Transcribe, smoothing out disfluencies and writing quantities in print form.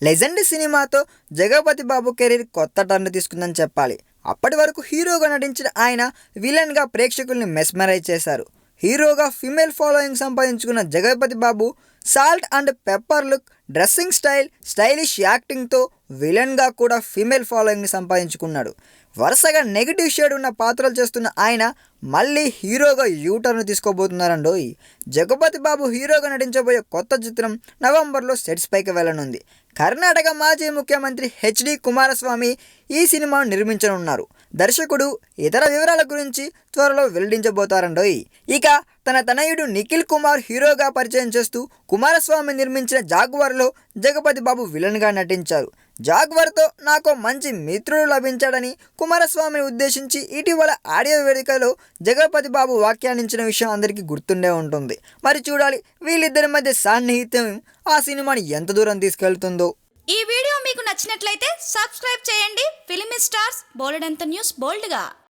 Legend సినిమాతో జగపతి బాబు career కొత్త turn తీసుకుందని చెప్పాలి. అప్పటి వరకు హీరోగా నటించిన ఆయన విలన్గా ప్రేక్షకుల్ని మెస్మరైజ్ చేశారు. హీరోగా ఫిమేల్ ఫాలోయింగ్ సంపాదించుకున్న Jagapathi Babu salt and pepper look, dressing style, stylish యాక్టింగ్తో విలన్గా కూడా ఫిమేల్ ఫాలోయింగ్ని సంపాదించుకున్నాడు. వరుసగా నెగిటివ్ షేడ్ ఉన్న పాత్రలు చేస్తున్న ఆయన మళ్ళీ హీరోగా యూటర్న్ తీసుకోబోతున్నారండోయ్. జగపతి బాబు హీరోగా నటించబోయే కొత్త చిత్రం నవంబర్లో సెట్స్ పైకి వెళ్ళనుంది. కర్ణాటక మాజీ ముఖ్యమంత్రి హెచ్డి కుమారస్వామి ఈ సినిమాను నిర్మించనున్నారు. దర్శకుడు ఇతర వివరాల గురించి త్వరలో వెల్లడించబోతారండోయ్. ఇక తన తనయుడు నిఖిల్ కుమార్ హీరోగా పరిచయం చేస్తూ కుమారస్వామి నిర్మించిన జాగ్వర్లో జగపతి బాబు విలన్గా నటించారు. జాగ్వర్తో నాకు మంచి మిత్రుడు లభించాడని కుమారస్వామిని ఉద్దేశించి ఇటీవల ఆడియో వేదికలో జగపతి బాబు వ్యాఖ్యానించిన విషయం అందరికీ గుర్తుండే ఉంటుంది. మరి చూడాలి వీళ్ళిద్దరి మధ్య సాన్నిహిత్యం ఆ సినిమాని ఎంత దూరం తీసుకెళ్తుందో. ఈ వీడియో మీకు నచ్చినట్లయితే సబ్స్క్రైబ్ చేయండి. ఫిలిమి స్టార్స్ బోలెడంత న్యూస్ బోల్డ్గా.